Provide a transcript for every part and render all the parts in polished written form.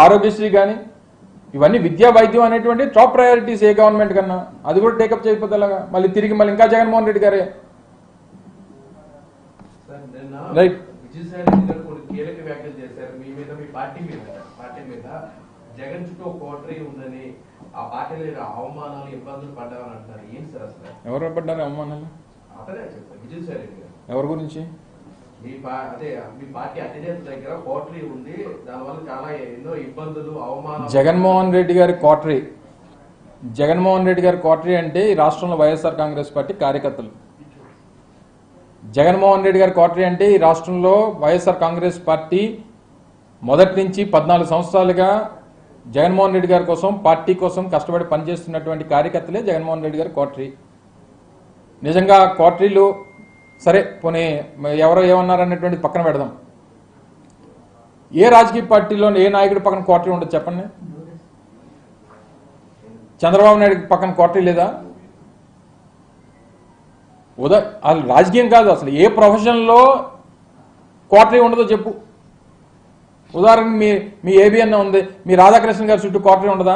ఆరోగ్యశ్రీ కానీ ఇవన్నీ విద్యా వైద్యం అనేటువంటి టాప్ ప్రయారిటీస్ ఏ గవర్నమెంట్ కన్నా అది కూడా టేకప్ చేయకపోతే అలాగా మళ్ళీ తిరిగి మళ్ళీ ఇంకా జగన్మోహన్ రెడ్డి గారే రైట్. కీలక వ్యాఖ్యలు చేశారు మీ మీద, మీ పార్టీ మీద జగన్ చుట్టూ కోటరీ ఉందని ఆ పార్టీలో అవమానాలు ఇబ్బందులు పడ్డామని అంటారు. ఏంటి సార్ అసలు ఎవరు పడ్డారు అవమానాలు? అతనే చెప్తారు విజయసాయి రెడ్డి గారు. ఎవరి గురించి? మీ పార్టీ అధినేత దగ్గర కోటరీ ఉంది, దానివల్ల చాలా ఎన్నో ఇబ్బందులు అవమానాలు. జగన్మోహన్ రెడ్డి గారి కోటరీ, జగన్మోహన్ రెడ్డి గారి కోటరీ అంటే ఈ రాష్ట్రంలో వైఎస్ఆర్ కాంగ్రెస్ పార్టీ కార్యకర్తలు. జగన్మోహన్ రెడ్డి గారి కోటరీ అంటే ఈ రాష్ట్రంలో వైఎస్ఆర్ కాంగ్రెస్ పార్టీ మొదటి నుంచి 14 సంవత్సరాలుగా జగన్మోహన్ రెడ్డి గారి కోసం, పార్టీ కోసం కష్టపడి పనిచేస్తున్నటువంటి కార్యకర్తలే జగన్మోహన్ రెడ్డి గారి కోటరీ. నిజంగా కోటరీలు సరే పోనీ ఎవరో ఏమన్నారనేటువంటి పక్కన పెడదాం. ఏ రాజకీయ పార్టీలో ఏ నాయకుడి పక్కన కోటరీ ఉండదు చెప్పండి? చంద్రబాబు నాయుడు పక్కన కోటరీ లేదా? అది రాజకీయం కాదు, అసలు ఏ ప్రొఫెషన్లో కోటరీ ఉండదో చెప్పు. ఉదాహరణకి మీ ఏబిఎన్ ఉంది, మీ రాధాకృష్ణ గారి చుట్టూ కోటరీ ఉండదా?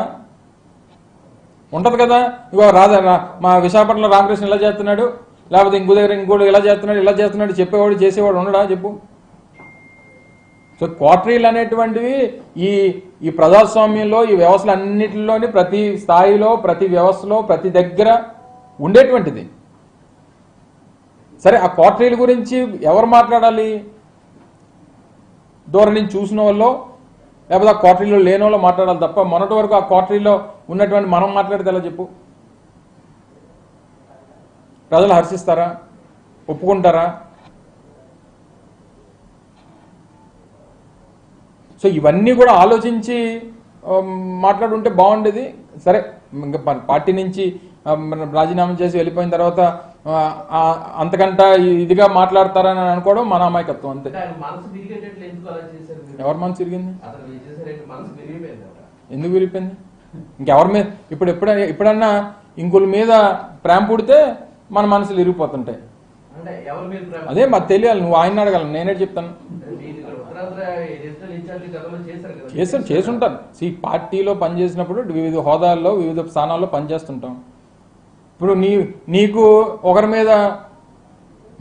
ఉంటది కదా. ఇగో మా విశాఖపట్నంలో రామకృష్ణ ఇలా చేస్తున్నాడు, లేకపోతే ఇంకో దగ్గర ఇంకోటి ఇలా చేస్తున్నాడు చెప్పేవాడు చేసేవాడు ఉండడా చెప్పు. సో కోటరీలు అనేటువంటివి ఈ ప్రజాస్వామ్యంలో ఈ వ్యవస్థలు అన్నింటిలోని ప్రతి స్థాయిలో, ప్రతి వ్యవస్థలో, ప్రతి దగ్గర ఉండేటువంటిది. సరే ఆ కోటరీల గురించి ఎవరు మాట్లాడాలి? దూరం నుంచి చూసిన వాళ్ళు లేకపోతే ఆ కోటరీలో లేని వాళ్ళు మాట్లాడాలి తప్ప మొన్నటి వరకు ఆ కోటరీలో ఉన్నటువంటి మనం మాట్లాడితే ఎలా చెప్పు? ప్రజలు హర్షిస్తారా? ఒప్పుకుంటారా? సో ఇవన్నీ కూడా ఆలోచించి మాట్లాడుంటే బాగుండేది. సరే ఇంకా పార్టీ నుంచి రాజీనామా చేసి వెళ్ళిపోయిన తర్వాత అంతకంట ఇదిగా మాట్లాడతారని అనుకోవడం మన అమాయకత్వం అంతే. ఎవరి మనసు తిరిగింది? ఎందుకు విరిగిపోయింది? ఇంకెవరి మీద ఎప్పుడన్నా ఇంకుల మీద ప్రేమ పుడితే మన మనసులు ఇరిగిపోతుంటాయి. అదే మాకు తెలియాలి. నువ్వు ఆయన అడగలను, నేనే చెప్తాను. చేసుంటాను. పార్టీలో పనిచేసినప్పుడు వివిధ హోదాల్లో వివిధ స్థానాల్లో పనిచేస్తుంటాం. ఇప్పుడు నీకు ఒకరి మీద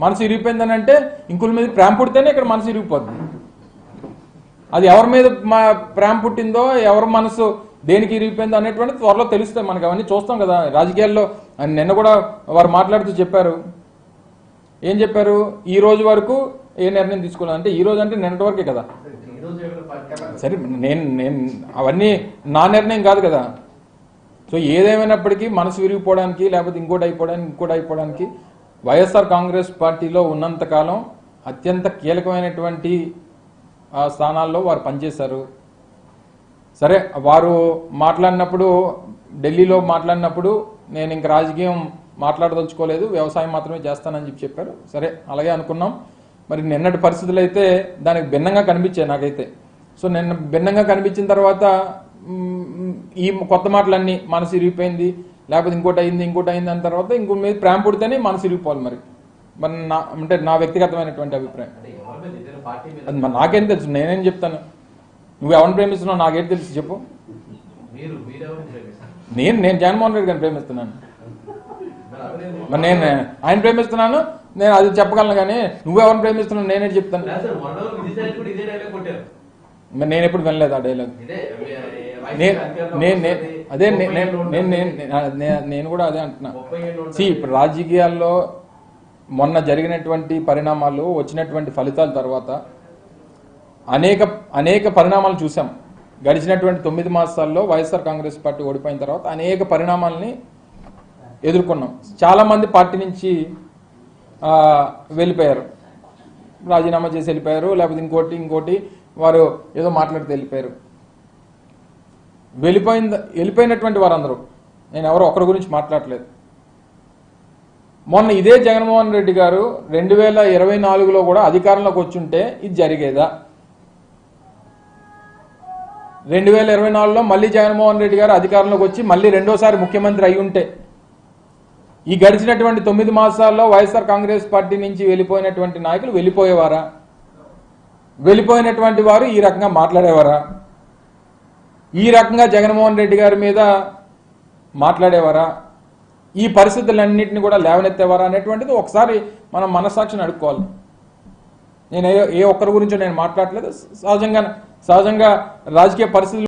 మనసు ఇరిగిపోయిందని అంటే ఇంకుల మీద ప్రేమ పుడితేనే ఇక్కడ మనసు ఇరిగిపోతుంది. అది ఎవరి మీద ప్రేమ పుట్టిందో, ఎవరి మనసు దేనికి ఇరిగిపోయిందో అనేటువంటి త్వరలో తెలుస్తాయి మనకి. అవన్నీ చూస్తాం కదా రాజకీయాల్లో. నిన్న కూడా వారు మాట్లాడుతూ చెప్పారు. ఏం చెప్పారు? ఈ రోజు వరకు ఏ నిర్ణయం తీసుకోలేదు అంటే, ఈ రోజు అంటే నిన్నటి వరకే కదా. సరే నేను అవన్నీ నా నిర్ణయం కాదు కదా. సో ఏదేమైనప్పటికీ మనసు విరిగిపోవడానికి లేకపోతే ఇంకోటి అయిపోవడానికి వైఎస్ఆర్ కాంగ్రెస్ పార్టీలో ఉన్నంతకాలం అత్యంత కీలకమైనటువంటి స్థానాల్లో వారు పనిచేశారు. సరే వారు మాట్లాడినప్పుడు, ఢిల్లీలో మాట్లాడినప్పుడు నేను ఇంక రాజకీయం మాట్లాడదలుచుకోలేదు, వ్యవసాయం మాత్రమే చేస్తానని చెప్పారు. సరే అలాగే అనుకున్నాం. మరి నిన్నటి పరిస్థితులు అయితే దానికి భిన్నంగా కనిపించాయి నాకైతే. సో నిన్న భిన్నంగా కనిపించిన తర్వాత ఈ కొత్త మాటలన్నీ మనసు ఇరిగిపోయింది, లేకపోతే ఇంకోటి అయింది అన్న తర్వాత ఇంకో మీద ప్రేమ పుడితేనే మనసు ఇరిగిపోవాలి. మరి అంటే నా వ్యక్తిగతమైనటువంటి అభిప్రాయం. అది నాకేం తెలుసు? నేనేం చెప్తాను? నువ్వు ఎవరిని ప్రేమిస్తున్నావు నాకేం తెలుసు చెప్పు? నేను జగన్మోహన్ రెడ్డి గారిని ప్రేమిస్తున్నాను. మరి నేను ఆయన ప్రేమిస్తున్నాను, నేను అది చెప్పగలను. కానీ నువ్వెవరిని ప్రేమిస్తున్నావు నేనే చెప్తాను. మరి నేను ఎప్పుడు వినలేదు ఆ డైలాగ్. అదే నేను కూడా అదే అంటున్నా. ఇప్పుడు రాజకీయాల్లో మొన్న జరిగినటువంటి పరిణామాలు, వచ్చినటువంటి ఫలితాల తర్వాత అనేక పరిణామాలు చూసాం. గడిచినటువంటి 9 మాసాల్లో వైఎస్ఆర్ కాంగ్రెస్ పార్టీ ఓడిపోయిన తర్వాత అనేక పరిణామాలని ఎదుర్కొన్నాం. చాలామంది పార్టీ నుంచి వెళ్ళిపోయారు, రాజీనామా చేసి వెళ్ళిపోయారు, లేకపోతే ఇంకోటి వారు ఏదో మాట్లాడితే వెళ్ళిపోయారు. వెళ్ళిపోయినటువంటి వారందరూ, నేను ఎవరో ఒకరి గురించి మాట్లాడలేదు. మొన్న ఇదే జగన్మోహన్ రెడ్డి గారు 2024లో కూడా అధికారంలోకి వచ్చుంటే ఇది జరిగేదా? 2024లో మళ్ళీ జగన్మోహన్ రెడ్డి గారు అధికారంలోకి వచ్చి మళ్ళీ రెండోసారి ముఖ్యమంత్రి అయి ఉంటే ఈ గడిచినటువంటి 9 మాసాల్లో వైఎస్ఆర్ కాంగ్రెస్ పార్టీ నుంచి వెళ్ళిపోయినటువంటి నాయకులు వెళ్ళిపోయేవారా? వెళ్ళిపోయినటువంటి వారు ఈ రకంగా మాట్లాడేవారా? ఈ రకంగా జగన్మోహన్ రెడ్డి గారి మీద మాట్లాడేవారా, ఈ పరిస్థితులన్నింటినీ కూడా లేవనెత్తేవారా అనేటువంటిది ఒకసారి మనం మనస్సాక్షిని అడుక్కోవాలి. నేను ఏ ఒక్కరి గురించో నేను మాట్లాడలేదు. సహజంగా రాజకీయ పరిస్థితులు